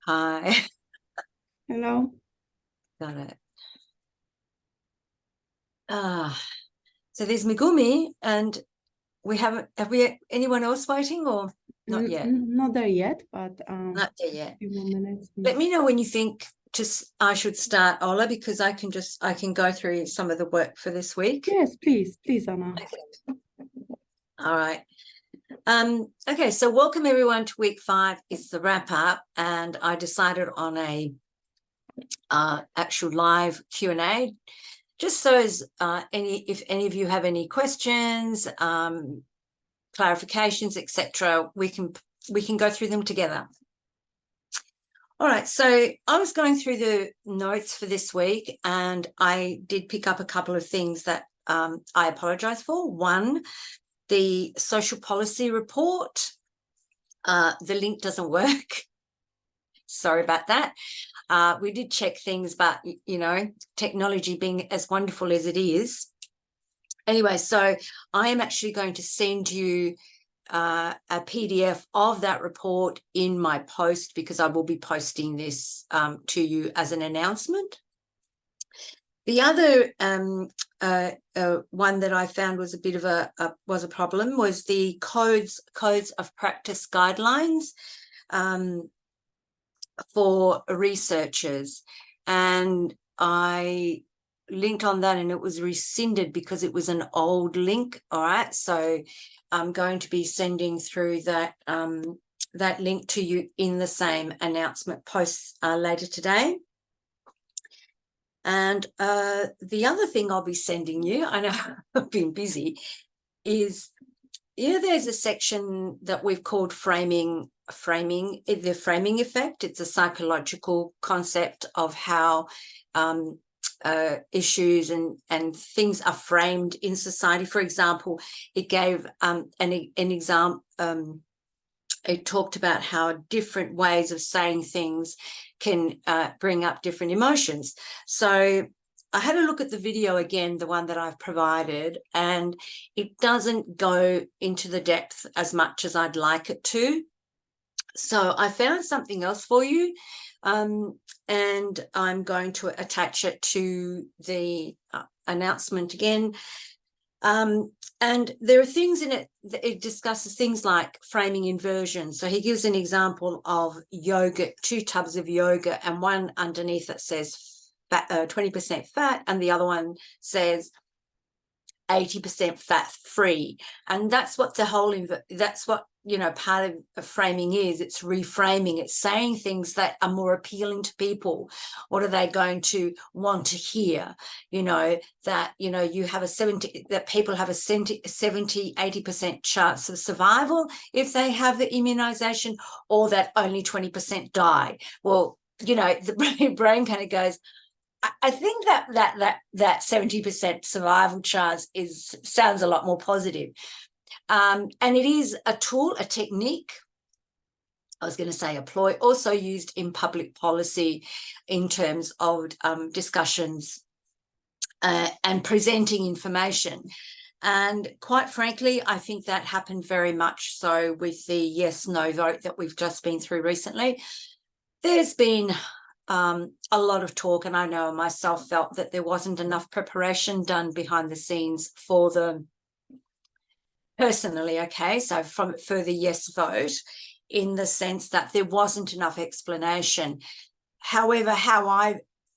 Hi. Hello. Got it. So there's Megumi, and have we anyone else waiting or not yet? Not there yet, but Not there yet. few more minutes. Let me know when you think I should start, Ola, because I can go through some of the work for this week. Yes, please, Anna. Okay. All right. Okay, so welcome everyone to week 5. It's the wrap up, and I decided on a actual live Q&A, just so as if any of you have any questions, clarifications, etc., we can go through them together. All right, so I was going through the notes for this week, and I did pick up a couple of things that I apologize for. One, the social policy report, the link doesn't work. Sorry about that. We did check things, but, technology being as wonderful as it is. Anyway, so I am actually going to send you a PDF of that report in my post, because I will be posting this to you as an announcement. The other one that I found was a bit of a problem was the codes of practice guidelines for researchers, and I linked on that and it was rescinded because it was an old link. All right, so I'm going to be sending through that that link to you in the same announcement post later today. And the other thing I'll be sending you, I know I've been busy, is there's a section that we've called the framing effect. It's a psychological concept of how issues and things are framed in society. For example, it gave an example. It talked about how different ways of saying things can bring up different emotions. So I had a look at the video again, the one that I've provided, and it doesn't go into the depth as much as I'd like it to. So I found something else for you, and I'm going to attach it to the announcement again. And there are things in it that it discusses things like framing inversion. So he gives an example of yogurt, 2 tubs of yogurt, and one underneath that says 20% fat, and the other one says 80% fat free. And that's what the whole, that's what, part of framing is. It's reframing. It's saying things that are more appealing to people. What are they going to want to hear? That, you have that people have a 70-80% chance of survival if they have the immunization, or that only 20% die. Well, the brain kind of goes, I think that 70% survival chance sounds a lot more positive. And it is a tool, a technique, I was going to say a ploy, also used in public policy in terms of discussions and presenting information. And quite frankly, I think that happened very much so with the yes-no vote that we've just been through recently. There's been a lot of talk, and I know myself felt that there wasn't enough preparation done behind the scenes for them personally. Okay, so for the yes vote, in the sense that there wasn't enough explanation. However, how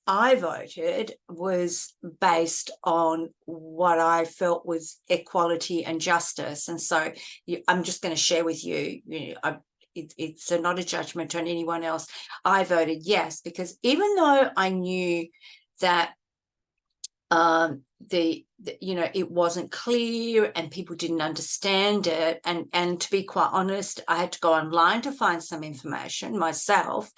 I voted was based on what I felt was equality and justice, and so I'm just going to share with you. It's not a judgment on anyone else. I voted yes, because even though I knew that it wasn't clear and people didn't understand it, and to be quite honest, I had to go online to find some information myself.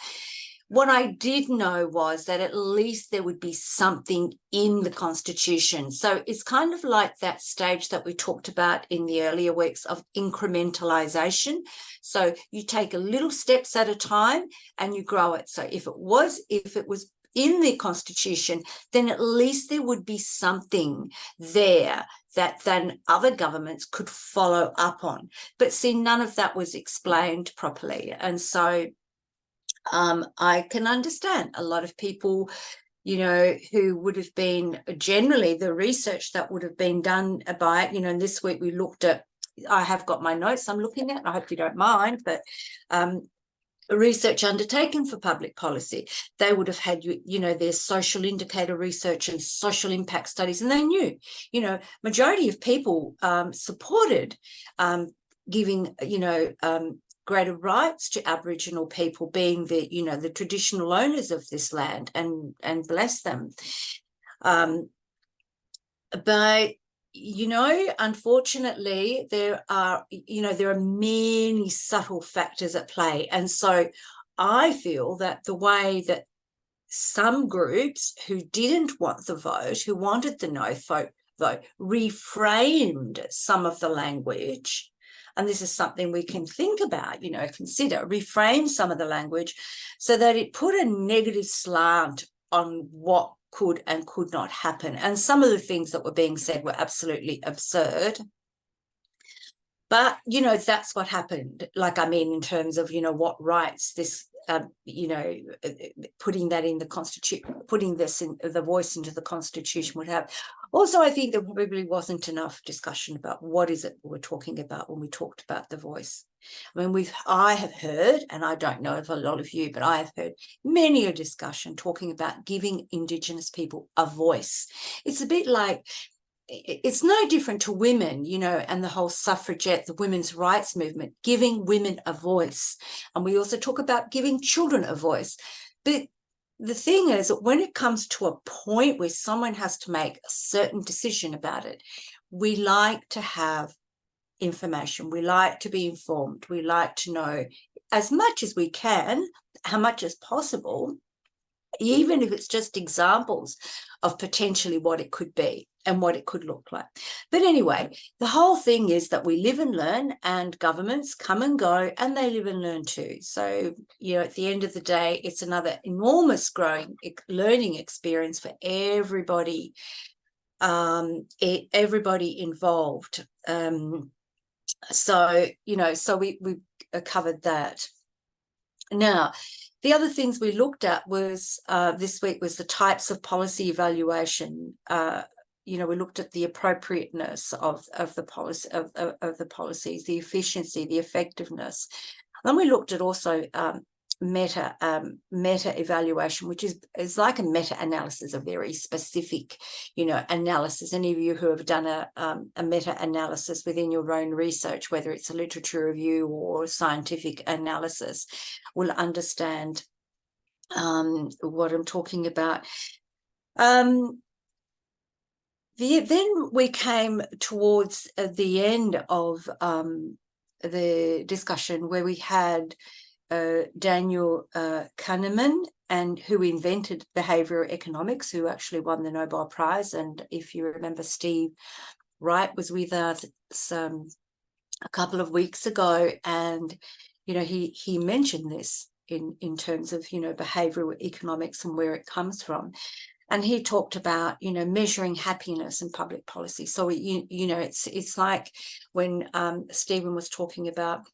What I did know was that at least there would be something in the Constitution. So it's kind of like that stage that we talked about in the earlier weeks of incrementalization. So you take a little steps at a time and you grow it. So if it was in the Constitution, then at least there would be something there that then other governments could follow up on. But see, none of that was explained properly. And so I can understand a lot of people, who would have been generally the research that would have been done by it, and this week we looked at, I have got my notes I'm looking at, I hope you don't mind, but research undertaken for public policy. They would have had, their social indicator research and social impact studies, and they knew, majority of people supported giving, greater rights to Aboriginal people, being the traditional owners of this land, and bless them. But unfortunately, there are many subtle factors at play, and so I feel that the way that some groups who didn't want the vote, who wanted the no vote, reframed some of the language. And this is something we can think about, consider, reframe some of the language so that it put a negative slant on what could and could not happen. And some of the things that were being said were absolutely absurd. But, that's what happened. In terms of, what rights this, putting that in the Constitution, putting this in the voice into the Constitution would have. Also, I think there probably wasn't enough discussion about what is it we're talking about when we talked about the voice. I have heard, and I don't know if a lot of you, but I have heard many a discussion talking about giving Indigenous people a voice. It's a bit like, it's no different to women, and the whole suffragette, the women's rights movement, giving women a voice. And we also talk about giving children a voice. But the thing is that when it comes to a point where someone has to make a certain decision about it, we like to have information. We like to be informed. We like to know as much as we can, how much as possible, even if it's just examples of potentially what it could be and what it could look like. But anyway, the whole thing is that we live and learn, and governments come and go, and they live and learn too. So, at the end of the day, it's another enormous learning experience for everybody, everybody involved. So we covered that. Now, the other things we looked at was this week was the types of policy evaluation. We looked at the appropriateness of the policy of the policies, the efficiency, the effectiveness. And we looked at also meta evaluation, which is like a meta analysis, a very specific, analysis. Any of you who have done a meta analysis within your own research, whether it's a literature review or scientific analysis, will understand what I'm talking about. Then we came towards the end of the discussion, where we had Daniel Kahneman, and who invented behavioral economics, who actually won the Nobel Prize. And if you remember, Steve Wright was with us a couple of weeks ago, and he mentioned this in terms of behavioral economics and where it comes from. And he talked about, measuring happiness in public policy. So, it's like when Stephen was talking about,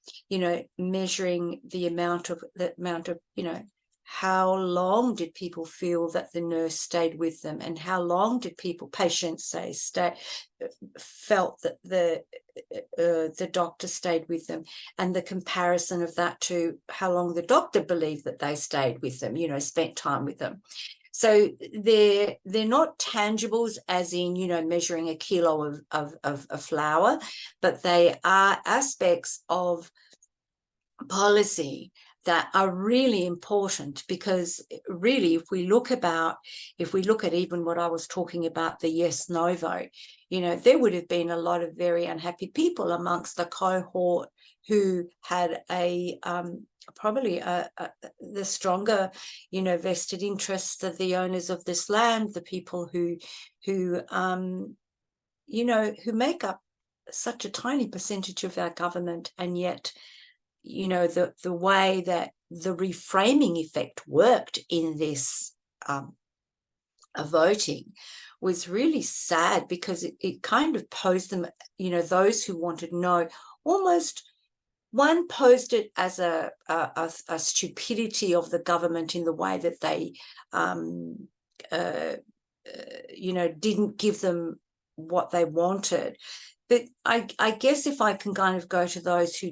measuring the amount of, how long did people feel that the nurse stayed with them, and how long did patients felt that the doctor stayed with them, and the comparison of that to how long the doctor believed that they stayed with them, spent time with them. So they're not tangibles, as in, measuring a kilo of flour, but they are aspects of policy that are really important, because really, if we look at even what I was talking about, the yes/no vote, there would have been a lot of very unhappy people amongst the cohort who had probably the stronger, vested interests of the owners of this land, the people who make up such a tiny percentage of our government. And yet, the way that the reframing effect worked in this voting was really sad, because it kind of posed them, those who wanted no, almost one posed it as a stupidity of the government in the way that they, didn't give them what they wanted. But I guess if I can kind of go to those who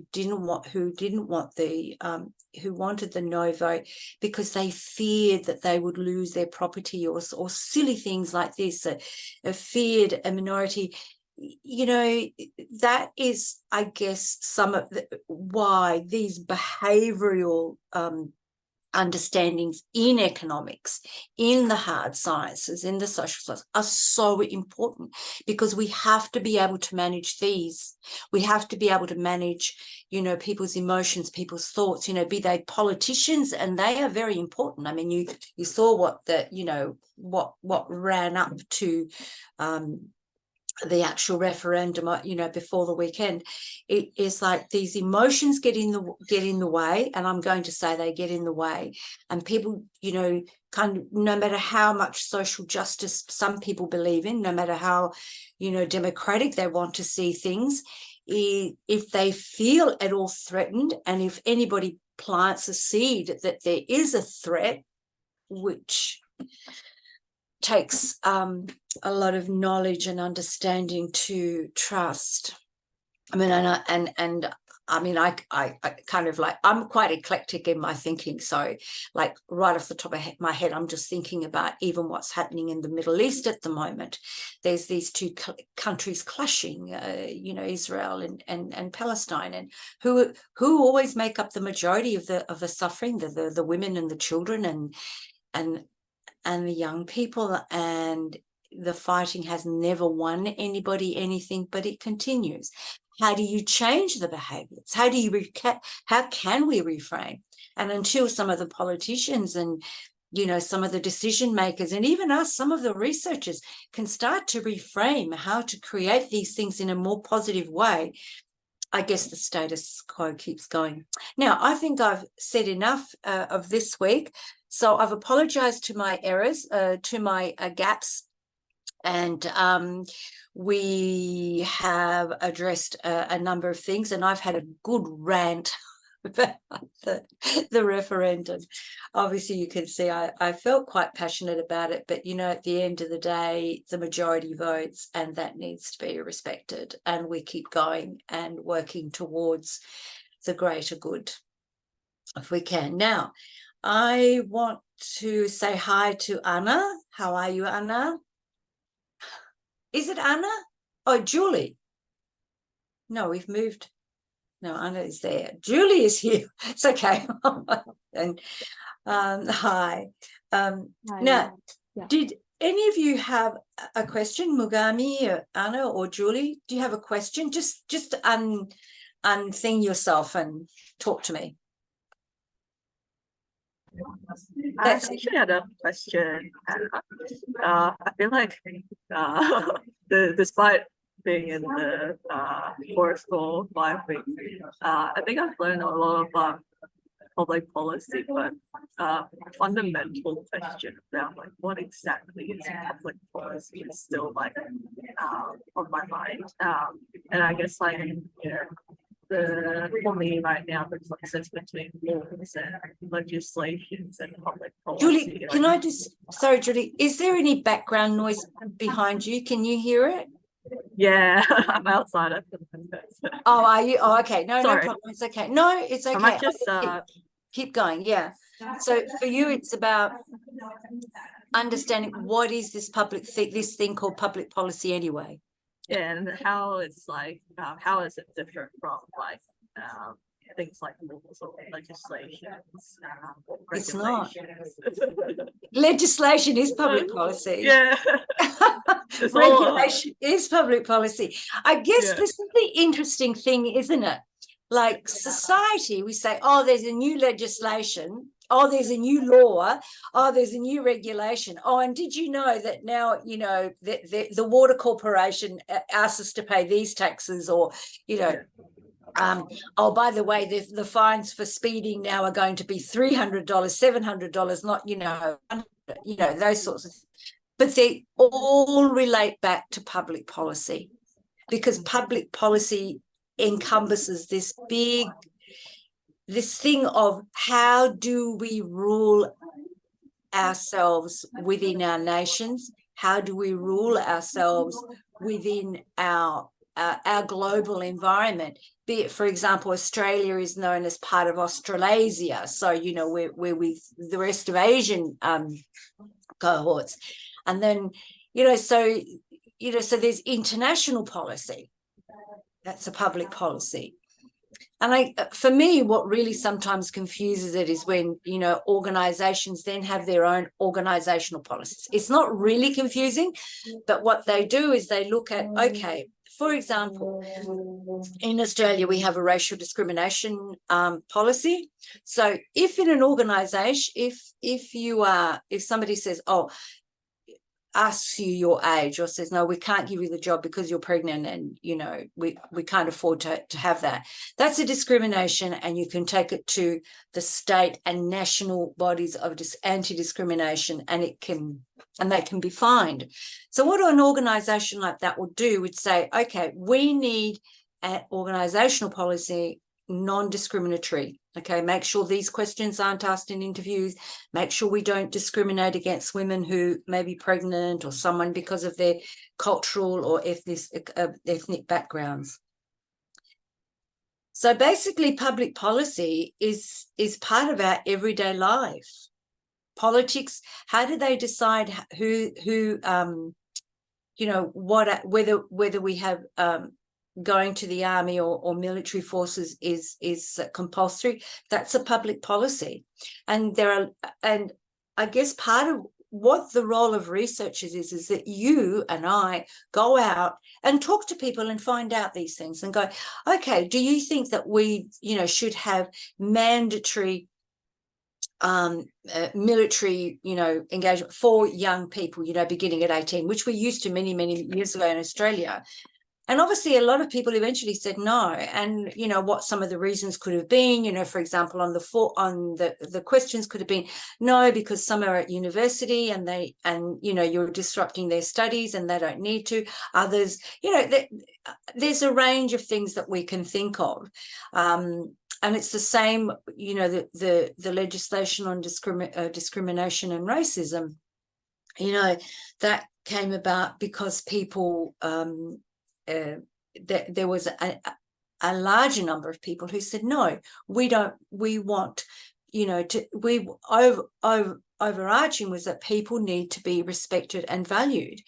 wanted the no vote because they feared that they would lose their property or silly things like this, feared a minority. That is, I guess, some of why these behavioral understandings in economics, in the hard sciences, in the social sciences are so important, because we have to be able to manage these. We have to be able to manage, people's emotions, people's thoughts, be they politicians, and they are very important. I mean, you saw what ran up to the actual referendum, before the weekend. It is like these emotions get in the way, and I'm going to say they get in the way, and people, kind of, no matter how much social justice some people believe in, no matter how, democratic they want to see things, if they feel at all threatened, and if anybody plants a seed that there is a threat, which takes a lot of knowledge and understanding to trust. I mean, I kind of like, I'm quite eclectic in my thinking. So like right off the top of my head, I'm just thinking about even what's happening in the Middle East at the moment. There's these two countries clashing, Israel and Palestine, and who always make up the majority of the suffering, the women and the children and the young people, and the fighting has never won anybody anything, but it continues. How do you change the behaviors? How can we reframe? And until some of the politicians and, some of the decision makers, and even us, some of the researchers, can start to reframe how to create these things in a more positive way, I guess the status quo keeps going. Now, I think I've said enough of this week. So I've apologized to my errors, to my gaps, and we have addressed a number of things, and I've had a good rant about the referendum. Obviously, you can see I felt quite passionate about it, but, at the end of the day, the majority votes, and that needs to be respected, and we keep going and working towards the greater good if we can. Now, I want to say hi to Anna. How are you, Anna? Is it Anna? Oh, Julie. No, we've moved. No, Anna is there. Julie is here. It's okay. And hi. Hi, Now, yeah. did any of you have a question, Mugami, or Anna, or Julie? Do you have a question? Just unthing yourself and talk to me. I actually had a question. I feel like despite being in the course for 5 weeks, I think I've learned a lot of public policy, but fundamental question around like what exactly is public policy is still like on my mind. And I guess like for me right now, the consensus between laws and legislations and public policy. Julie, can I just, sorry, Julie, is there any background noise behind you? Can you hear it? Yeah, I'm outside. Oh, are you? Oh, okay. No, Sorry. no problem. It's okay. No, it's okay. I might just keep going. Yeah. So for you, it's about understanding what is this this thing called public policy anyway. Yeah, and how it's like, how is it different from like things like laws or legislations? It's not. Legislation is public policy. Yeah. Regulation is public policy. I guess this is the interesting thing, isn't it? Like society, we say, oh, there's a new legislation. Oh, there's a new law. Oh, there's a new regulation. Oh, and did you know that now, the water corporation asks us to pay these taxes, or, oh, by the way, the fines for speeding now are going to be $300, $700, not, those sorts of things. But they all relate back to public policy, because public policy encompasses this big this thing of how do we rule ourselves within our nations? How do we rule ourselves within our global environment? Be it, for example, Australia is known as part of Australasia. So, you know, we're with the rest of Asian cohorts. And then, you know, so there's international policy. That's a public policy. And for me, what really sometimes confuses it is when, you know, organizations then have their own organizational policies. It's not really confusing, but what they do is they look at, okay, for example, in Australia, we have a racial discrimination policy. So if in an organization, if somebody says, oh, asks you your age or says, no, we can't give you the job because you're pregnant and, you know, we can't afford to have that. That's a discrimination, and you can take it to the state and national bodies of anti-discrimination, and they can be fined. So what an organisation like that would do would say, okay, we need an organisational policy, non-discriminatory. Okay, make sure these questions aren't asked in interviews. Make sure we don't discriminate against women who may be pregnant or someone because of their cultural or ethnic backgrounds. So basically, public policy is part of our everyday life. Politics, how do they decide who you know, whether we have going to the army or military forces is compulsory? That's a public policy. And I guess part of what the role of researchers is that you and I go out and talk to people and find out these things and go, okay, do you think that we, you know, should have mandatory military, you know, engagement for young people, you know, beginning at 18, which we used to many years ago in Australia? And obviously, a lot of people eventually said no. And, you know, what some of the reasons could have been, you know, for example, on the questions could have been no, because some are at university and you know, you're disrupting their studies and they don't need to. Others, you know, there's a range of things that we can think of. And it's the same, you know, the legislation on discrimination and racism, you know, that came about because people, there was a larger number of people who said, no, we want, you know, overarching was that people need to be respected and valued,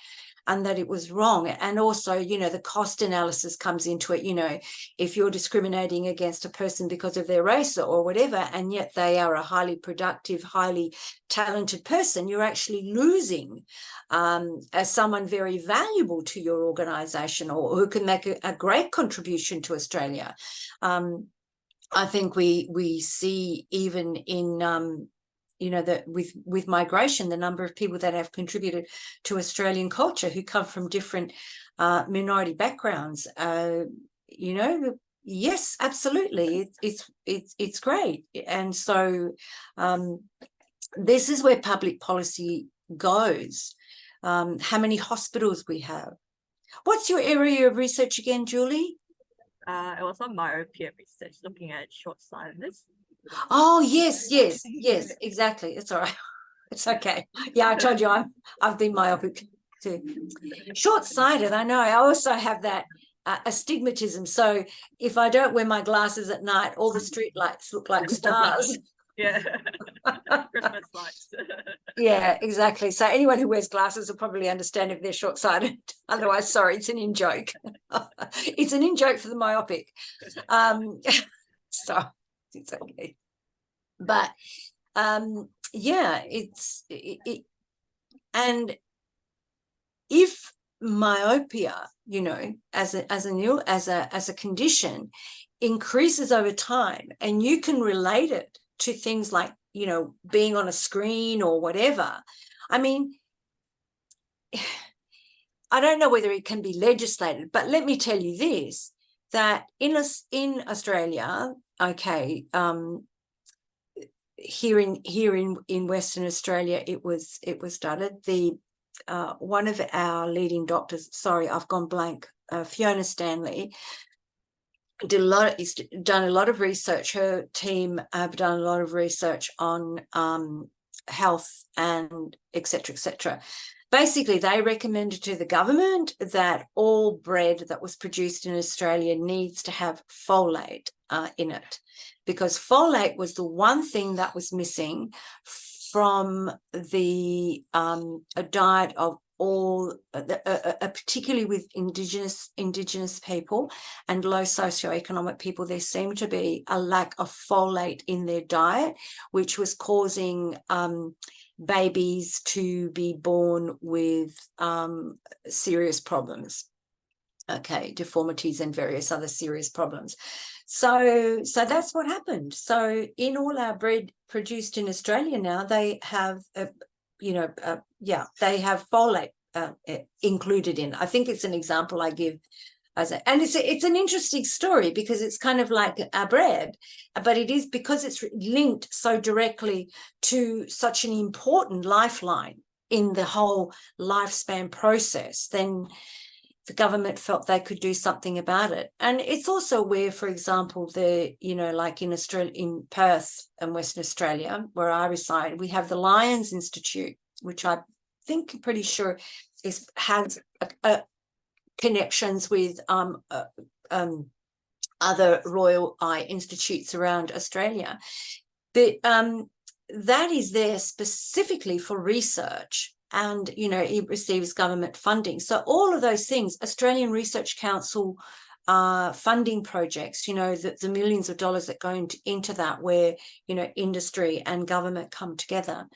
and that it was wrong. And also, you know, the cost analysis comes into it. You know, if you're discriminating against a person because of their race or whatever, and yet they are a highly productive, highly talented person, you're actually losing as someone very valuable to your organisation, or who can make a great contribution to Australia. I think we see even in you know, that with migration, the number of people that have contributed to Australian culture who come from different minority backgrounds. You know, yes, absolutely, it's great. And so this is where public policy goes. How many hospitals we have. What's your area of research again, Julie? It was on myopia research, looking at short-sightedness. Oh, yes, exactly. It's all right. It's okay. Yeah, I told you I've been myopic too. Short-sighted, I know. I also have that astigmatism. So if I don't wear my glasses at night, all the street lights look like stars. Yeah. Christmas lights. Yeah, exactly. So anyone who wears glasses will probably understand if they're short-sighted. Otherwise, sorry, it's an in-joke. It's an in-joke for the myopic. So it's okay. But yeah, and if myopia, you know, as a condition increases over time, and you can relate it to things like, you know, being on a screen or whatever. I mean, I don't know whether it can be legislated, but let me tell you this, that in Australia, okay, here in Western Australia, it was started. One of our leading doctors, sorry, I've gone blank, Fiona Stanley, done a lot of research. Her team have done a lot of research on health and etc. Basically, they recommended to the government that all bread that was produced in Australia needs to have folate in it, because folate was the one thing that was missing from the a diet of all, particularly with indigenous people and low socioeconomic people. There seemed to be a lack of folate in their diet, which was causing babies to be born with serious problems, deformities and various other serious problems. So that's what happened. So in all our bread produced in Australia now, they have they have folate included in. I think it's an example I give and it's an interesting story, because it's kind of like our bread, but it is because it's linked so directly to such an important lifeline in the whole lifespan process. Then the government felt they could do something about it. And it's also where, for example, like in Australia, in Perth and Western Australia, where I reside, we have the Lions Institute, which I think, pretty sure has connections with other royal eye institutes around Australia. But that is there specifically for research, and it receives government funding. So all of those things, Australian Research Council funding projects, the millions of dollars that go into that, where industry and government come together.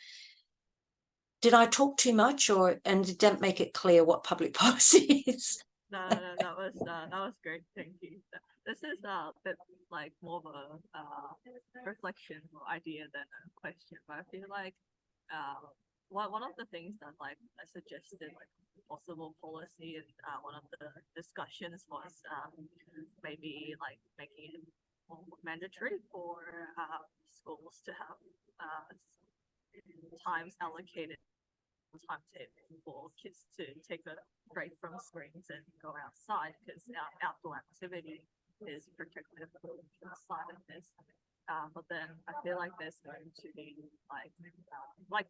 Did I talk too much, and didn't make it clear what public policy is? No, that was great. Thank you. This is a bit like more of a reflection or idea than a question, but I feel like one of the things that I suggested possible policy and one of the discussions was maybe making it more mandatory for schools to have times allocated timetable for kids to take a break from screens and go outside, because outdoor activity is protective from silentness. But then I feel like there's going to be like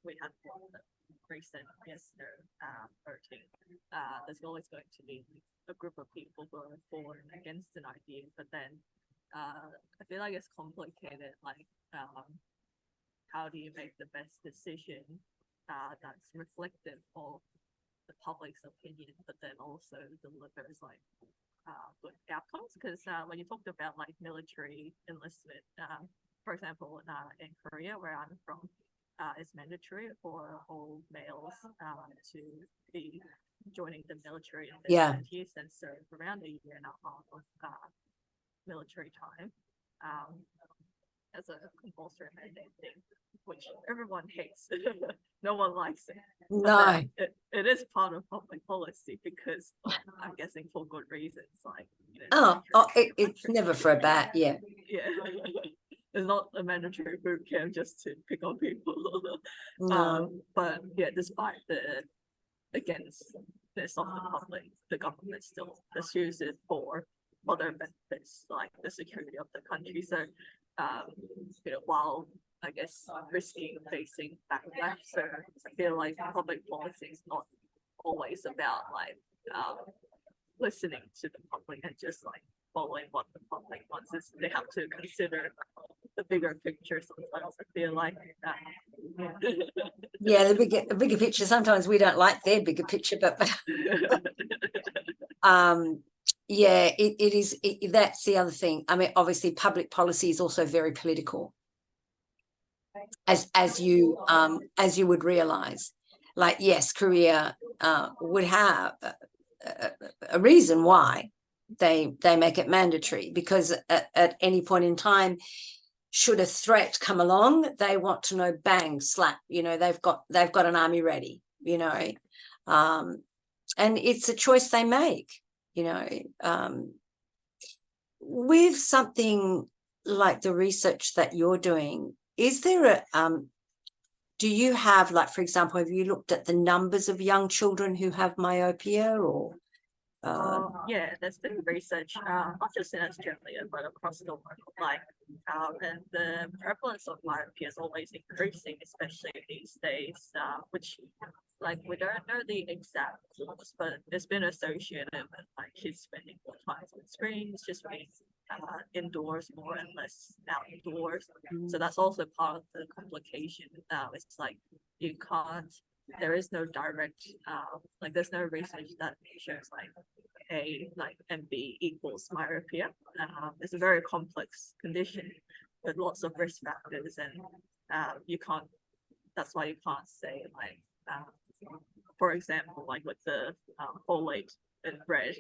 we had the recent voting. There's always going to be a group of people going for and against an idea, but then I feel like it's complicated. How do you make the best decision that's reflective of the public's opinion, but then also delivers good outcomes? Because when you talked about military enlistment, for example, in Korea, where I'm from, it's mandatory for all males to be joining the military in their 20s and serve around a year and a half of military time as a compulsory mandate thing, which everyone hates. No one likes it. No. It is part of public policy, because I'm guessing for good reasons. It's never for a bad, yeah. It's not a mandatory boot camp just to pick on people. No. But yeah, despite the againstness of the public, the government still pursues it for other benefits, like the security of the country. So while I guess risking facing backlash, so I feel like public policy is not always about listening to the public and just following what the public wants. They have to consider the bigger picture sometimes. I feel like yeah, the bigger picture. Sometimes we don't like their bigger picture, but yeah, it is. That's the other thing. I mean, obviously, public policy is also very political, as you would realize. Yes, Korea would have a reason why they make it mandatory, because at any point in time, should a threat come along, they want to know, bang, slap, they've got an army ready, and it's a choice they make. With something like the research that you're doing, is there do you have, for example, have you looked at the numbers of young children who have myopia, or Yeah, there's been research, not just in Australia, but across the world, like, and the prevalence of myopia is always increasing, especially these days, which, like, we don't know the exact cause, but it's been associated with, like, kids spending more time on screens, just being indoors more and less outdoors. So that's also part of the complication. It's like, you can't, there is no direct, like, there's no research that shows like A and B equals myopia. It's a very complex condition with lots of risk factors, and you can't, that's why you can't say, like, for example, like with the folate in bread,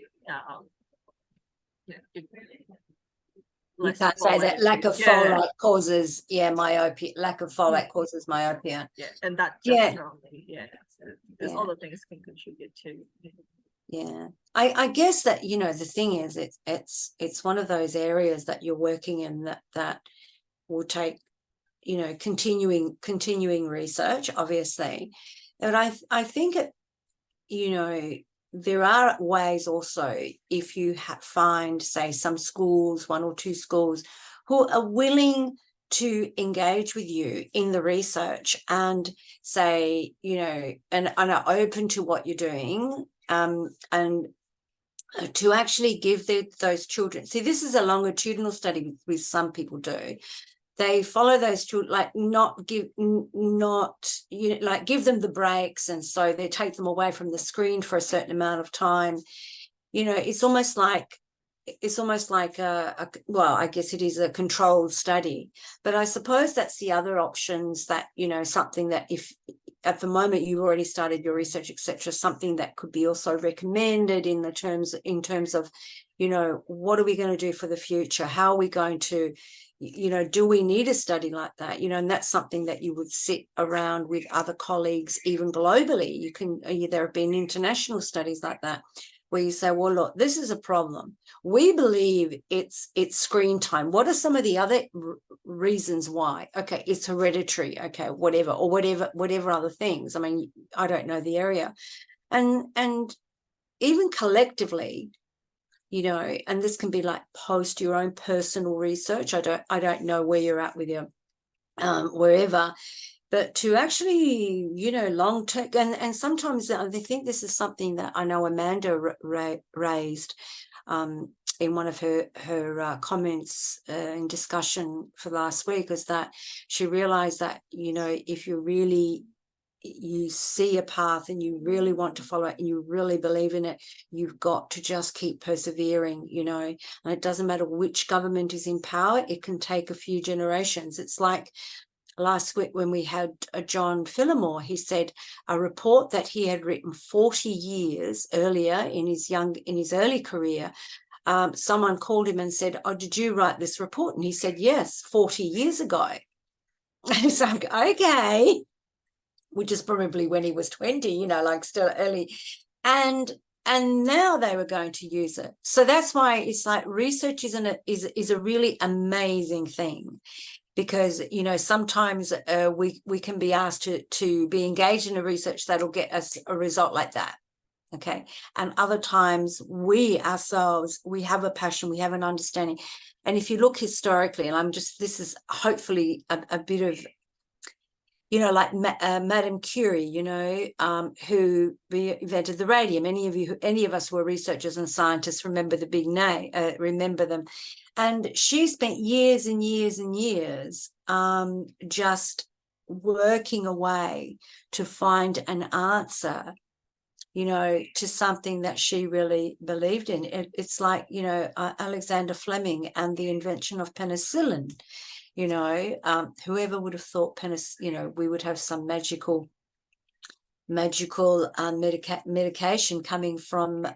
You can't say that lack of folate causes myopia. Lack of folate causes myopia. Yeah, and that just only, so there's other things can contribute too. Yeah, I guess that, you know, the thing is, it's one of those areas that you're working in that will take, you know, continuing research, obviously. But I think it, you know, there are ways also, if you find, say, some schools, 1 or 2 schools, who are willing to engage with you in the research and say, you know, and are open to what you're doing, and to actually give those children, see, this is a longitudinal study with some people do. They follow those children, like give them the breaks, and so they take them away from the screen for a certain amount of time. You know, it's almost like well, I guess it is a controlled study, but I suppose that's the other options, that, you know, something that, if at the moment you've already started your research, etc., something that could be also recommended in terms of, you know, what are we going to do for the future? How are we going to, you know, do we need a study like that? You know, and that's something that you would sit around with other colleagues, even globally. You can, there have been international studies like that, where you say, well, look, this is a problem. We believe it's screen time. What are some of the other reasons why? Okay, it's hereditary. Okay, whatever other things. I mean, I don't know the area. And even collectively, you know, and this can be like post your own personal research. I don't know where you're at with your wherever, but to actually, you know, long term, and sometimes I think this is something that I know Amanda raised in one of her comments in discussion for last week, is that she realized that, you know, if you see a path and you really want to follow it and you really believe in it, you've got to just keep persevering, you know, and it doesn't matter which government is in power. It can take a few generations. It's like last week when we had John Phillimore, he said a report that he had written 40 years earlier in his early career, someone called him and said, oh, did you write this report? And he said, yes, 40 years ago. It's like, okay, which is probably when he was 20, you know, like still early. And now they were going to use it. So that's why it's like research is a really amazing thing, because, you know, sometimes we can be asked to be engaged in a research that'll get us a result like that. Okay. And other times we ourselves, we have a passion, we have an understanding. And if you look historically, and this is hopefully a bit of, you know, like Madame Curie, you know, who invented the radium. Any of us who were researchers and scientists remember the big name, remember them. And she spent years and years and years just working away to find an answer, you know, to something that she really believed in. It's like, you know, Alexander Fleming and the invention of penicillin. You know, whoever would have thought you know, we would have some magical medication coming from,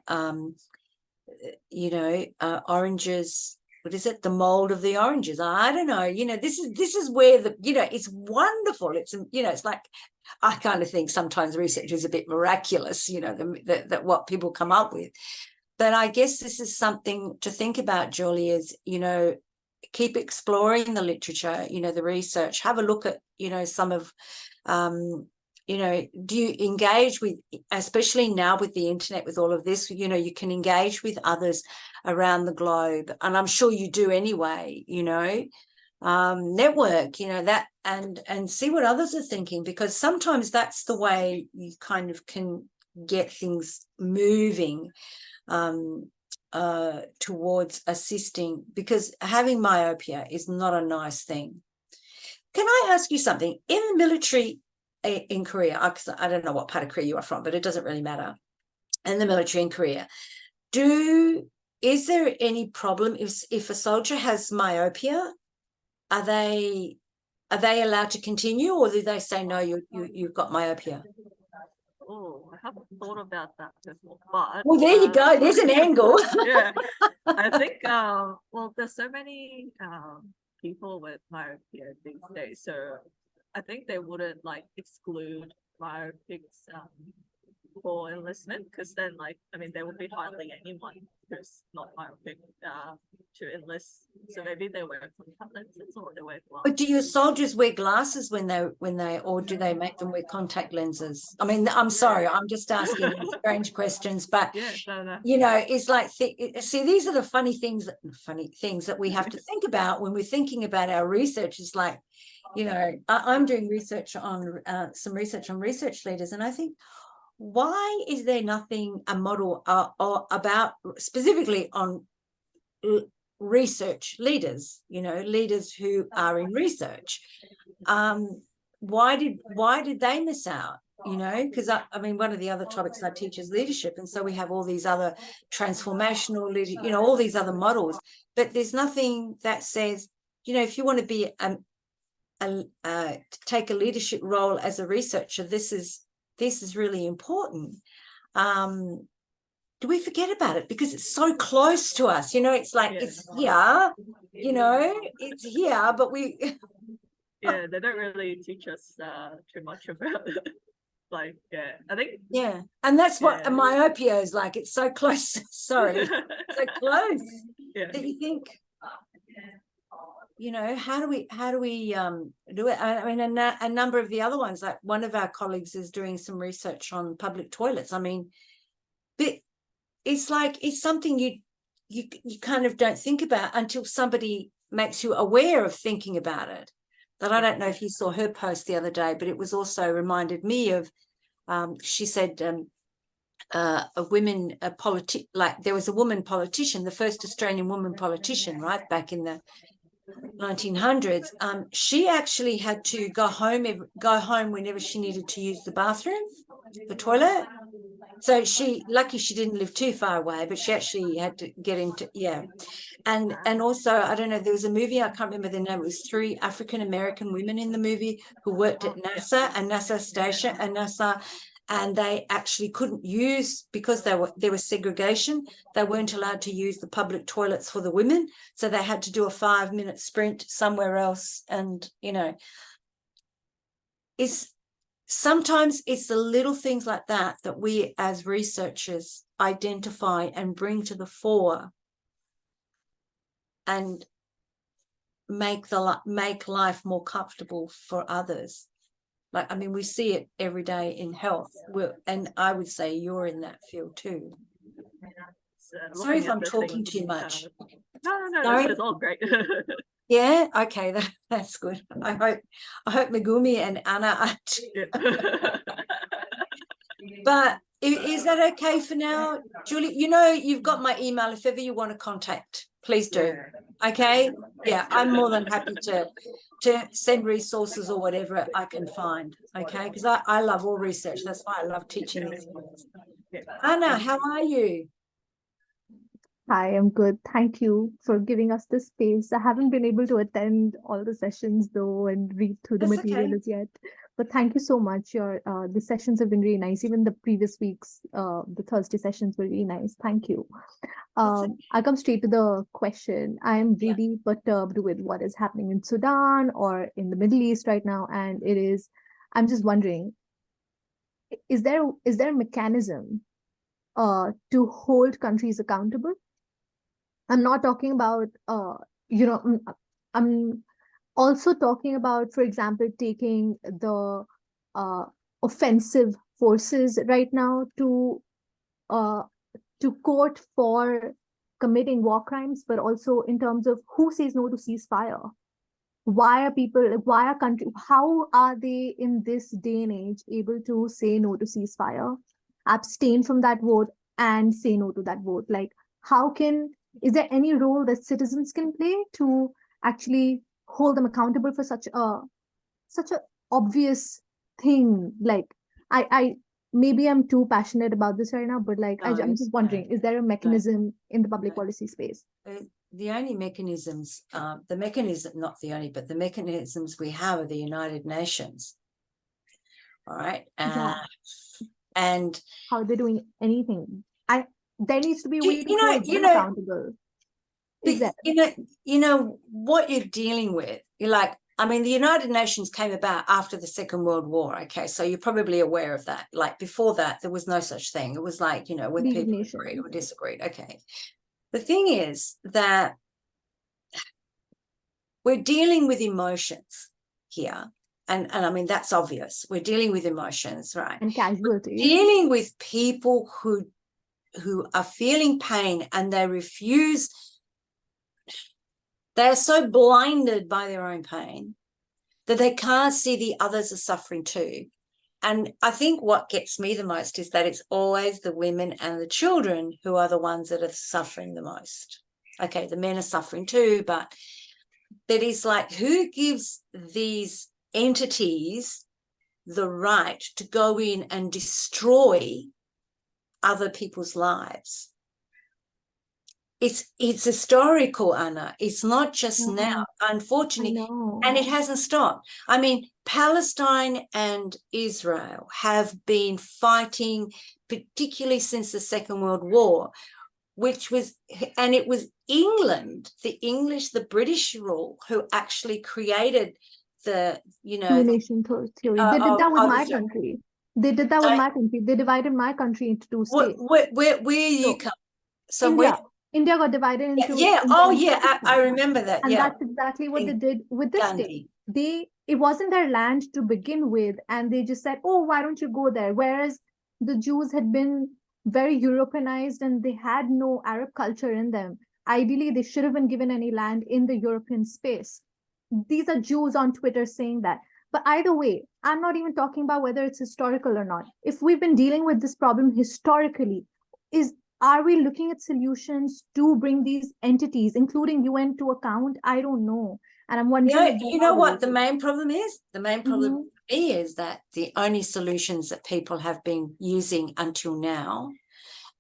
you know, oranges. What is it? The mold of the oranges. I don't know. You know, this is where you know, it's wonderful. It's, you know, it's like, I kind of think sometimes research is a bit miraculous, you know, that what people come up with. But I guess this is something to think about, Julie, is, you know, keep exploring the literature, you know, the research, have a look at, you know, some of you know, do you engage with, especially now with the internet, with all of this, you know, you can engage with others around the globe, and I'm sure you do anyway, you know, network, you know, that, and see what others are thinking, because sometimes that's the way you kind of can get things moving towards assisting, because having myopia is not a nice thing. Can I ask you something? In the military in Korea, I don't know what part of Korea you are from, but it doesn't really matter. In the military in Korea, is there any problem if a soldier has myopia? Are they allowed to continue, or do they say no, you've got myopia? Oh, I haven't thought about that before, but Well, there you go. There's an angle. yeah, I think well, there's so many people with myopia these days, so I think they wouldn't like exclude myopics for enlistment, because then, like, I mean, there would be hardly anyone who's not myopic to enlist. So maybe they wear contact lenses, or they wear glasses. But do your soldiers wear glasses when they, or do they make them wear contact lenses? I mean, I'm sorry, I'm just asking strange questions, but yeah, no. you know, it's like, see, these are the funny things that we have to think about when we're thinking about our research. Is like, you know, I'm doing research on some research on research leaders, and I think, why is there nothing, a model or about specifically on research leaders, you know, leaders who are in research? Why did they miss out? You know, because I mean, one of the other topics I teach is leadership, and so we have all these other transformational leadership, you know, all these other models, but there's nothing that says, you know, if you want to be take a leadership role as a researcher, this is really important. Do we forget about it because it's so close to us? You know, it's like, it's here, you know, it's here, but we yeah, they don't really teach us too much about it. Like, yeah, I think, yeah, and that's what myopia is like. It's so close. Sorry, so close that you think, you know, how do we do it? I mean, a number of the other ones, like one of our colleagues is doing some research on public toilets. I mean, but it's like, it's something you kind of don't think about until somebody makes you aware of thinking about it. But I don't know if you saw her post the other day, but it was also reminded me of, she said, like there was a woman politician, the first Australian woman politician, right, back in the 1900s. She actually had to go home whenever she needed to use the bathroom, the toilet. So lucky she didn't live too far away, but she actually had to get into, and also, I don't know, there was a movie, I can't remember the name, it was 3 African-American women in the movie who worked at NASA station, and they actually couldn't use, because there was segregation, they weren't allowed to use the public toilets for the women, so they had to do a 5-minute sprint somewhere else. And, you know, sometimes it's the little things like that that we as researchers identify and bring to the fore and make life more comfortable for others. Like, I mean, we see it every day in health, and I would say you're in that field too. Sorry if I'm talking too much. No, it's all great. Yeah, okay, that's good. I hope Megumi and Anna are too. But is that okay for now, Julie? You know, you've got my email. If ever you want to contact, please do. Okay, yeah, I'm more than happy to send resources or whatever I can find. Okay, because I love all research. That's why I love teaching these things. Anna, how are you? Hi, I'm good. Thank you for giving us this space. I haven't been able to attend all the sessions though and read through the material as yet. But thank you so much. The sessions have been really nice. Even the previous weeks, the Thursday sessions were really nice. Thank you. I'll come straight to the question. I'm really perturbed with what is happening in Sudan or in the Middle East right now. And I'm just wondering, is there a mechanism to hold countries accountable? I'm not talking about, I'm also talking about, for example, taking the offensive forces right now to court for committing war crimes, but also in terms of who says no to ceasefire. Why are people, like, why are countries, how are they in this day and age able to say no to ceasefire, abstain from that vote, and say no to that vote? Like, is there any role that citizens can play to actually hold them accountable for such a obvious thing? Like, I maybe I'm too passionate about this right now, but like, I'm No, just wondering, is there a mechanism in the public policy space? The only mechanisms, not the only, but the mechanisms we have are the United Nations. All right. Yeah. And How are they doing anything? There needs to be a way to you know, hold them accountable. Is that you know what you're dealing with? You're like, I mean, the United Nations came about after the Second World War. Okay, so you're probably aware of that. Like before that, there was no such thing. It was like, you know, when League of people Nations. agreed or disagreed. Okay. The thing is that we're dealing with emotions here. And I mean, that's obvious. We're dealing with emotions, right? And casualties. Dealing with people who are feeling pain and they refuse. They're so blinded by their own pain that they can't see the others are suffering too. And I think what gets me the most is that it's always the women and the children who are the ones that are suffering the most. Okay, the men are suffering too, but that is like, who gives these entities the right to go in and destroy other people's lives? It's historical, Anna. It's not just now, unfortunately, and it hasn't stopped. I mean, Palestine and Israel have been fighting, particularly since the Second World War, and it was England, the English, the British rule, who actually created the, you know, two-nation theory. They did that with my country. They did that with my country. They divided my country into two states. Where you come? So India got divided into I remember that. And that's exactly what they did with this state. It wasn't their land to begin with, and they just said, oh, why don't you go there? Whereas the Jews had been very Europeanized and they had no Arab culture in them. Ideally, they should have been given any land in the European space. These are Jews on Twitter saying that. But either way, I'm not even talking about whether it's historical or not. If we've been dealing with this problem historically, are we looking at solutions to bring these entities, including UN, to account? I don't know. And I'm wondering. You know what the main problem is? The main problem for me is that the only solutions that people have been using until now,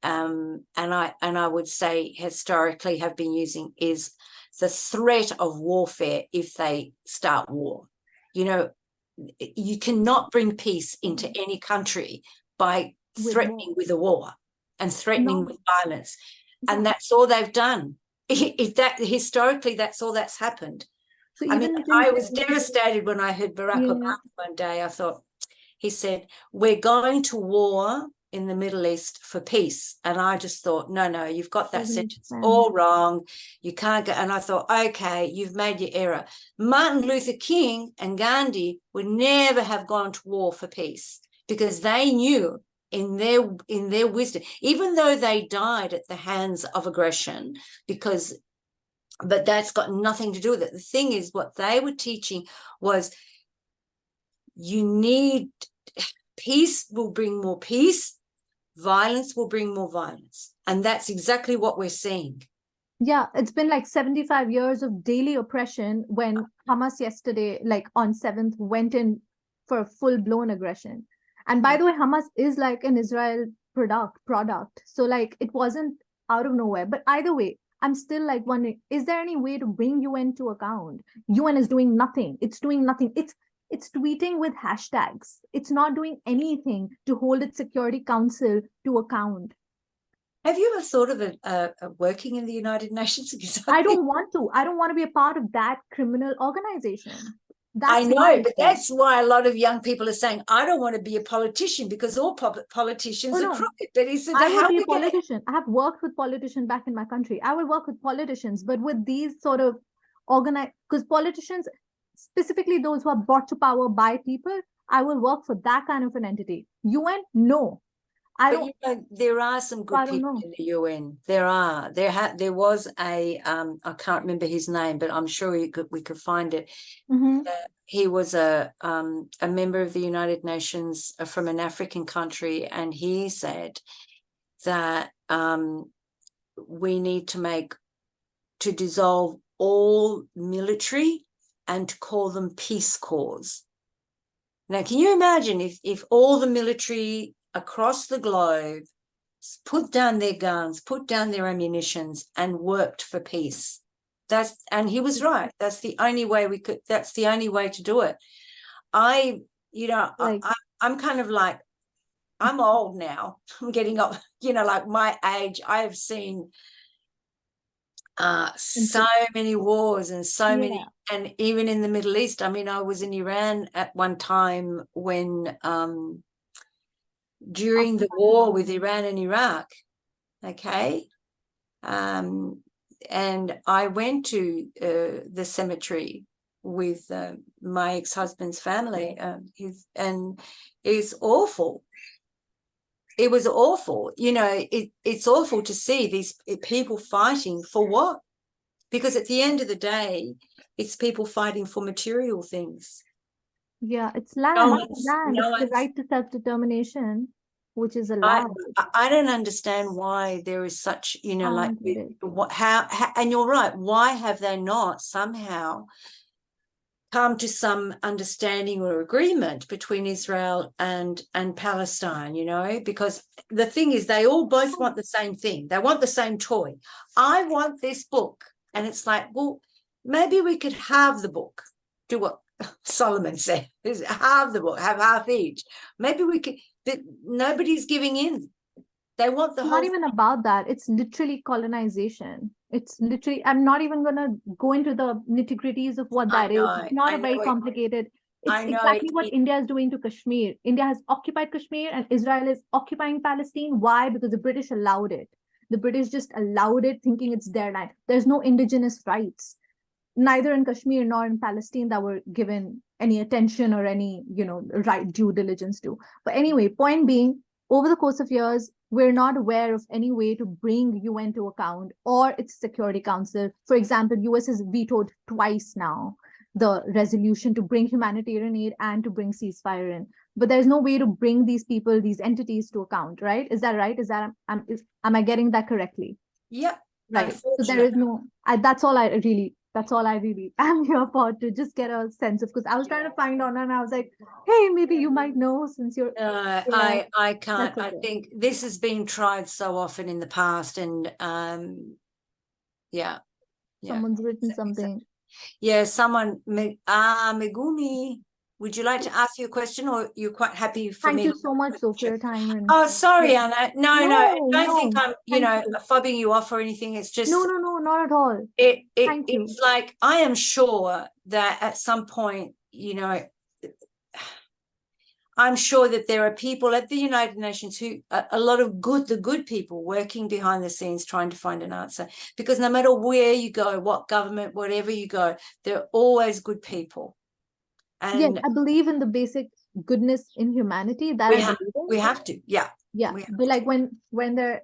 and I would say historically have been using, is the threat of warfare if they start war. You know, you cannot bring peace into any country by threatening with a war and threatening with violence. And that's all they've done. Historically, that's all that's happened. So I mean, I was devastated when I heard Barack Obama one day. I thought, he said, we're going to war in the Middle East for peace. And I just thought, no, you've got that sentence all wrong. You can't go. And I thought, okay, you've made your error. Martin Luther King and Gandhi would never have gone to war for peace, because they knew in their wisdom, even though they died at the hands of aggression, but that's got nothing to do with it. The thing is, what they were teaching was, you need peace will bring more peace, violence will bring more violence. And that's exactly what we're seeing. Yeah, it's been like 75 years of daily oppression, when Hamas yesterday, like on 7th, went in for a full-blown aggression. And by the way, Hamas is like an Israel product. So like, it wasn't out of nowhere. But either way, I'm still like wondering, is there any way to bring UN to account? UN is doing nothing. It's doing nothing. It's tweeting with hashtags. It's not doing anything to hold its Security Council to account. Have you ever thought of working in the United Nations? I don't want to. I don't want to be a part of that criminal organization. I know, but that's why a lot of young people are saying, I don't want to be a politician, because all politicians are crooked. But he said, I will be a politician. I have worked with politicians back in my country. I will work with politicians, but with these sort of because politicians, specifically those who are brought to power by people, I will work for that kind of an entity. UN, no. I But don't, you know, there are some good I don't people know. in the UN. There was a I can't remember his name, but I'm sure we could find it. Mhm. He was a member of the United Nations from an African country, and he said that we need to dissolve all military and to call them peace corps. Now, can you imagine if all the military across the globe put down their guns, put down their ammunitions, and worked for peace? And he was right. That's the only way that's the only way to do it. Like, I'm kind of like, I'm old now. I'm getting up, like my age. I have seen so many wars and so many, yeah. and even in the Middle East. I mean, I was in Iran at one time when during the war with Iran and Iraq, okay, and I went to the cemetery with my ex-husband's family, and it's awful. It was awful. It's awful to see these people fighting for what? Because at the end of the day, it's people fighting for material things. Yeah, it's No land. one's, Land. no It's the one's, right to self-determination, which is I, allowed. I don't understand why there is such, I like, don't get it. how, and you're right, why have they not somehow come to some understanding or agreement between Israel and Palestine, because the thing is, they all both want the same thing. They want the same toy. I want this book. And it's like, well, maybe we could have the book, do what Solomon said, is halve the book, have half each. Maybe we could, but nobody's giving in. They want the It's whole not even about that. It's literally colonization. It's literally, I'm not even going to go into the nitty-gritties of what that is. It's not I a very know complicated. It's I know exactly what India is doing to Kashmir. India has occupied Kashmir and Israel is occupying Palestine. Why? Because the British allowed it. The British just allowed it, thinking it's their land. There's no indigenous rights, neither in Kashmir nor in Palestine, that were given any attention or any, right due diligence to. But anyway, point being, over the course of years, we're not aware of any way to bring UN to account or its Security Council. For example, US has vetoed twice now the resolution to bring humanitarian aid and to bring ceasefire in. But there's no way to bring these people, these entities to account, right? Is that right? Am I getting that correctly? Yep. Right. So there is no, that's all I really am here for, to just get a sense of, because I was trying to find on and I was like, hey, maybe you might know since you're. I can't. That's I okay. think this has been tried so often in the past, and yeah. Someone's written something. Yeah, someone, Megumi, would you like to ask your question, or you're quite happy for Thank me you to? so much, though, for your time. And Oh, sorry, yeah. Anna. No, I don't think I'm, Thank you. fobbing you off or anything. It's just No, not at all. Thank you. it's like, I am sure that at some point, I'm sure that there are people at the United Nations who, a lot of the good people working behind the scenes trying to find an answer, because no matter where you go, what government, whatever you go, there are always good people. And Yes, I believe in the basic goodness in humanity that we have to, yeah. But like when they're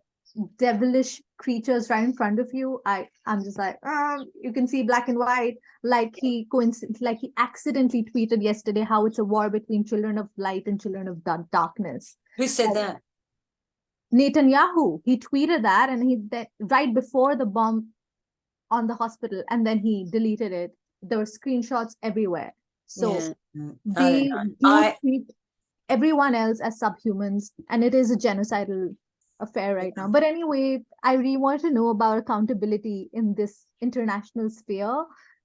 devilish creatures right in front of you, I'm just like, you can see black and white. Like he accidentally tweeted yesterday how it's a war between children of light and children of darkness. Who said that? Netanyahu. He tweeted that, and that right before the bomb on the hospital, and then he deleted it. There were screenshots everywhere. So they do treat everyone else as subhumans, and it is a genocidal affair right now. But anyway, I really want to know about accountability in this international sphere.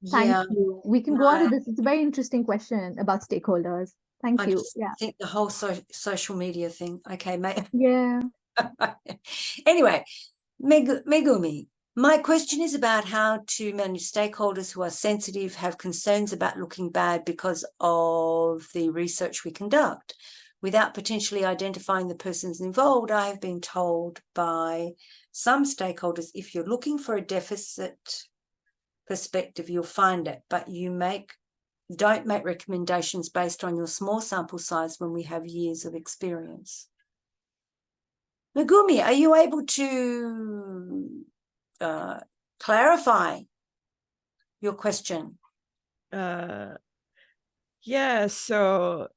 Thank you. We can go on to this. It's a very interesting question about stakeholders. Thank you. I think the whole social media thing. Okay, mate. Yeah. Anyway, Megumi, my question is about how to manage stakeholders who are sensitive, have concerns about looking bad because of the research we conduct. Without potentially identifying the persons involved, I have been told by some stakeholders, if you're looking for a deficit perspective, you'll find it, but you make don't make recommendations based on your small sample size when we have years of experience. Megumi, are you able to clarify your question? Yeah, so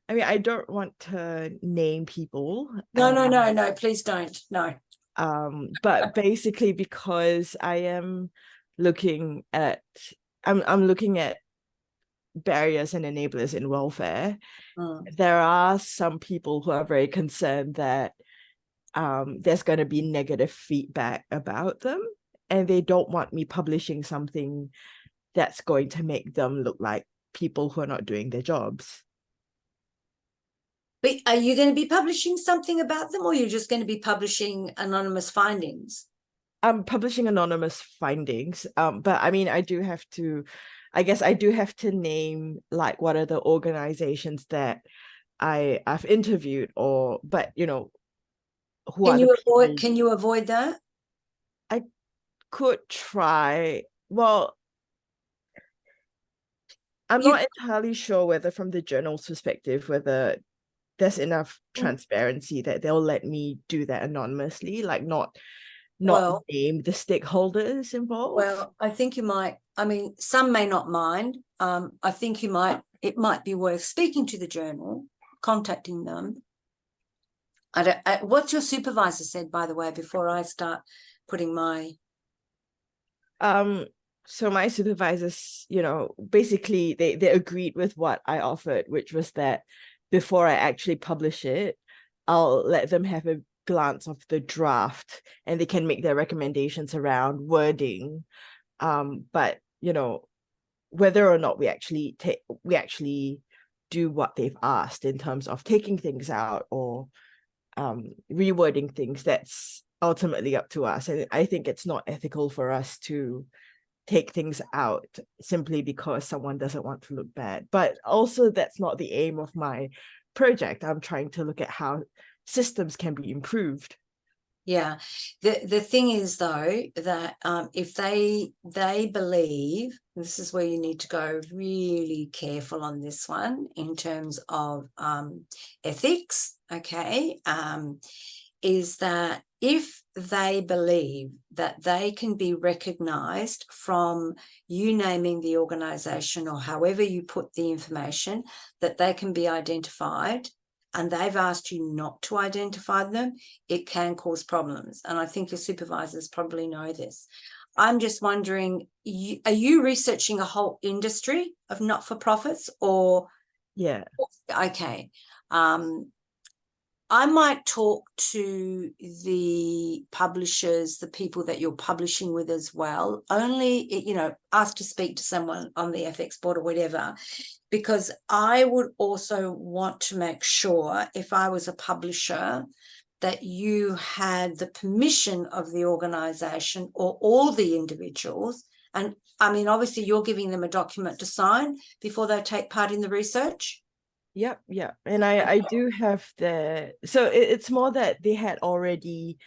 I mean, I don't want to name people. No, please don't. No. But basically because I am looking at I'm looking at barriers and enablers in welfare. There are some people who are very concerned that there's going to be negative feedback about them, and they don't want me publishing something that's going to make them look like people who are not doing their jobs. But are you going to be publishing something about them, or you're just going to be publishing anonymous findings? I'm publishing anonymous findings, but I mean, I guess I do have to name like what are the organizations that I've interviewed, but you know, who are the people. Can you avoid that? I could try. Well, I'm not entirely sure whether from the journal's perspective, whether there's enough transparency that they'll let me do that anonymously, like not name the stakeholders involved. Well, I think you might. I mean, some may not mind. I think it might be worth speaking to the journal, contacting them. What's your supervisor said, by the way, before I start putting my... So my supervisors, you know, basically they agreed with what I offered, which was that before I actually publish it, I'll let them have a glance of the draft and they can make their recommendations around wording. But you know, whether or not we actually do what they've asked in terms of taking things out or rewording things, that's ultimately up to us. And I think it's not ethical for us to take things out simply because someone doesn't want to look bad. But also that's not the aim of my project. I'm trying to look at how systems can be improved. Yeah, the thing is though that if they believe, this is where you need to go really careful on this one in terms of ethics, okay, is that if they believe that they can be recognized from you naming the organization or however you put the information, that they can be identified, and they've asked you not to identify them, it can cause problems. And I think your supervisors probably know this. I'm just wondering, are you researching a whole industry of not-for-profits or? Yeah. Okay. I might talk to the publishers, the people that you're publishing with as well, only, you know, ask to speak to someone on the FX board or whatever, because I would also want to make sure, if I was a publisher, that you had the permission of the organization or all the individuals. And I mean, obviously you're giving them a document to sign before they take part in the research. Yep. And I do have so it's more that they had already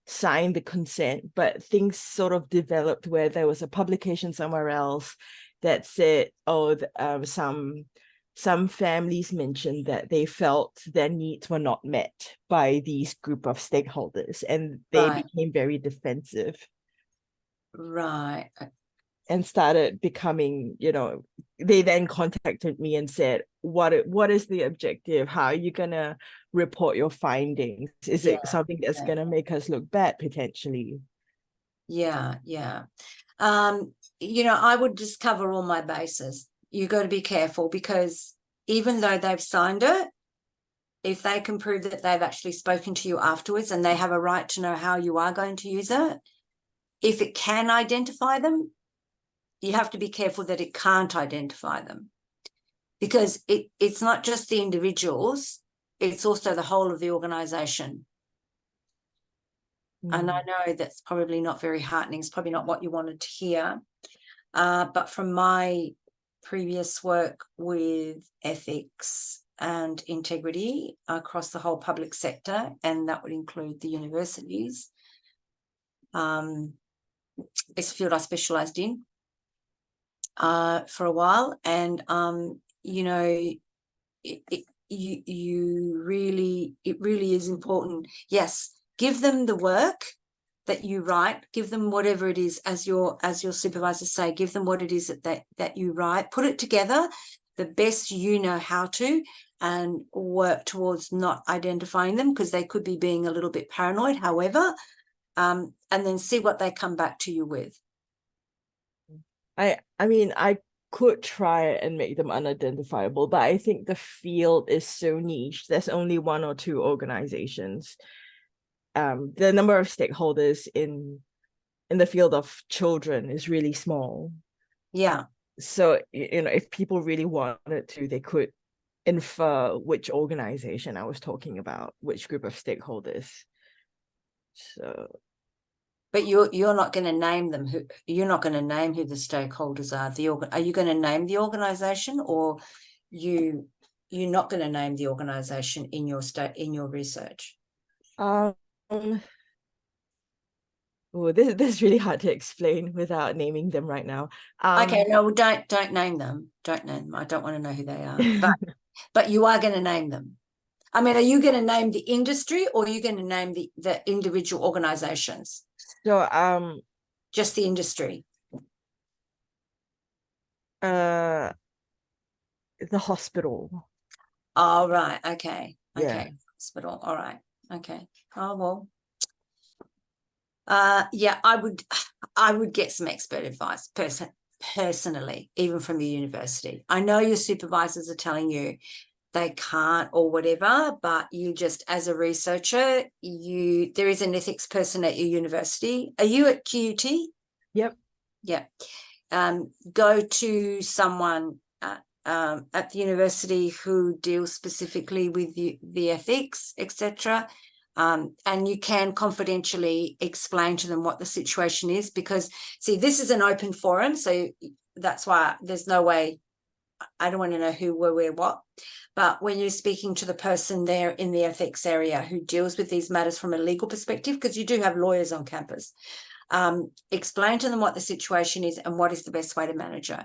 signed the consent, but things sort of developed where there was a publication somewhere else that said, some families mentioned that they felt their needs were not met by these group of stakeholders, and they became very defensive. Right. And started becoming, you know, they then contacted me and said, what is the objective? How are you gonna report your findings? Is it something that's gonna make us look bad potentially? Yeah. You know, I would just cover all my bases. You got to be careful, because even though they've signed it, if they can prove that they've actually spoken to you afterwards, and they have a right to know how you are going to use it, if it can identify them, you have to be careful that it can't identify them, because it's not just the individuals, it's also the whole of the organization. And I know that's probably not very heartening. It's probably not what you wanted to hear. But from my previous work with ethics and integrity across the whole public sector, and that would include the universities, it's a field I specialised in. for a while, and you know, it really is important. Yes, give them the work that you write, give them whatever it is, as your supervisors say, give them what it is that you write, put it together the best you know how to, and work towards not identifying them, because they could be being a little bit paranoid, however, and then see what they come back to you with. I mean, I could try and make them unidentifiable, but I think the field is so niche. There's only 1 or 2 organizations. The number of stakeholders in the field of children is really small. Yeah. So, you know, if people really wanted to, they could infer which organization I was talking about, which group of stakeholders. So, but you're not going to name them. You're not going to name who the stakeholders are. Are you going to name the organization, or you're not going to name the organization in your research? oh, this is really hard to explain without naming them right now. Okay, no, well, don't name them. Don't name them. I don't want to know who they are. But you are going to name them. I mean, are you going to name the industry, or are you going to name the individual organizations? So Just the industry. the hospital. Oh, right. Okay. Yeah. Okay. Hospital. All right. Okay. Oh, well. Yeah, I would get some expert advice personally, even from the university. I know your supervisors are telling you they can't or whatever, but you just, as a researcher, there is an ethics person at your university. Are you at QUT? Yep. Yeah. Go to someone at the university who deals specifically with the ethics, etc. And you can confidentially explain to them what the situation is, because, see, this is an open forum, so that's why there's no way, I don't want to know who, where, what. But when you're speaking to the person there in the ethics area who deals with these matters from a legal perspective, because you do have lawyers on campus, explain to them what the situation is and what is the best way to manage it.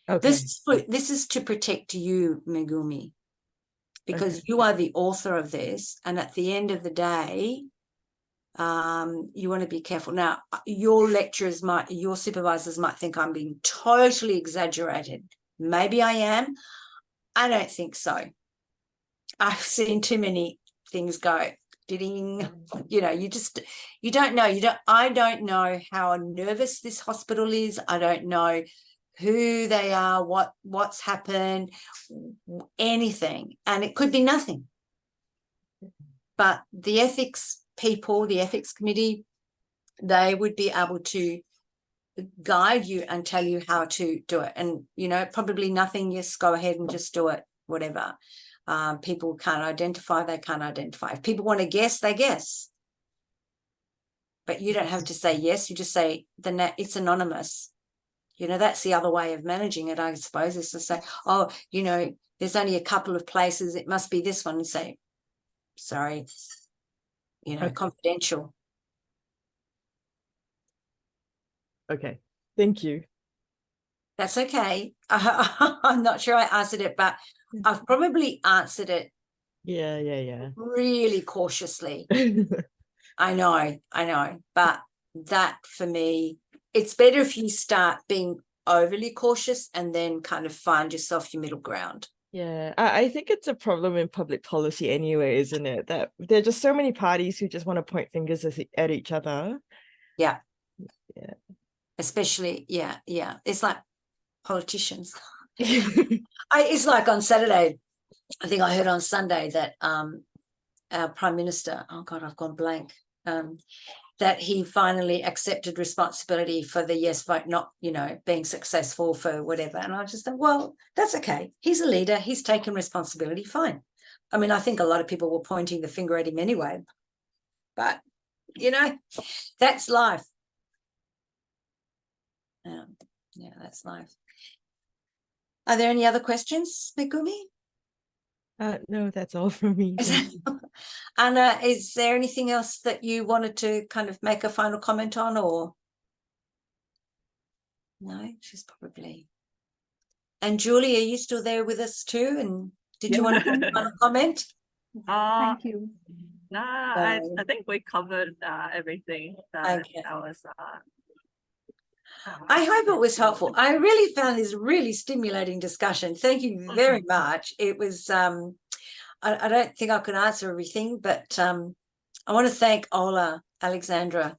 Okay. This is to protect you, Megumi, because you are the author of this, and at the end of the day, you want to be careful. Now, your supervisors might think I'm being totally exaggerated. Maybe I am. I don't think so. I've seen too many things go. You know, you don't know. I don't know how nervous this hospital is. I don't know who they are, what's happened, anything. And it could be nothing. But the ethics people, the ethics committee, they would be able to guide you and tell you how to do it. And, you know, probably nothing, just go ahead and just do it, whatever. People can't identify, they can't identify. If people want to guess, they guess. But you don't have to say yes, you just say it's anonymous. You know, that's the other way of managing it, I suppose, is to say, oh, you know, there's only a couple of places, it must be this one, and say, sorry, you know, confidential. Okay, thank you. That's okay. I'm not sure I answered it, but I've probably answered it really cautiously. I know, but that, for me, it's better if you start being overly cautious and then kind of find yourself your middle ground. Yeah, I think it's a problem in public policy anyway, isn't it? That there are just so many parties who just want to point fingers at each other. Yeah. Yeah. Especially, yeah. It's like politicians. It's like on Saturday, I think I heard on Sunday that our Prime Minister, oh God, I've gone blank, that he finally accepted responsibility for the yes vote, not, you know, being successful for whatever. And I just thought, well, that's okay. He's a leader. He's taken responsibility. Fine. I mean, I think a lot of people were pointing the finger at him anyway. But, you know, that's life. Yeah, that's life. Are there any other questions, Megumi? No, that's all from me. Anna, is there anything else that you wanted to kind of make a final comment on, or? No, she's probably. And Julie, are you still there with us too? And did you want to Thank make a comment? Thank you. Nah, I think we covered everything that Okay. I was I hope it was helpful. I really found this really stimulating discussion. Thank you very much. It was I don't think I could answer everything, but I want to thank Alexandra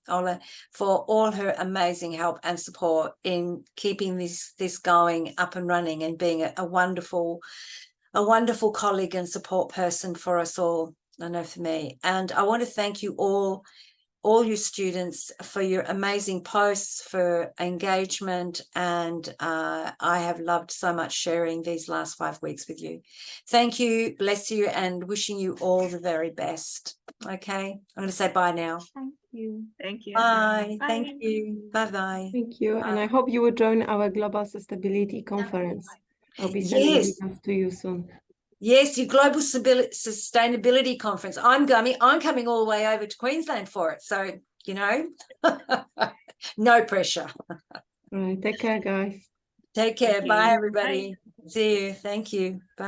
for all her amazing help and support in keeping this going up and running and being a wonderful colleague and support person for us all. I know for me. And I want to thank you all you students for your amazing posts, for engagement, and I have loved so much sharing these last 5 weeks with you. Thank you, bless you, and wishing you all the very best. Okay, I'm going to say bye now. Thank you. Thank you. Bye. Bye. Thank you. Bye-bye. Thank you. And I hope you will join our Global Sustainability Conference. I'll be sending Yes. details to you soon. Yes, your Global Sustainability Conference. I'm coming all the way over to Queensland for it. So, you know, no pressure. All right. Take care, guys. Take care. Thank Bye, you. everybody. See you. Thank you. Bye.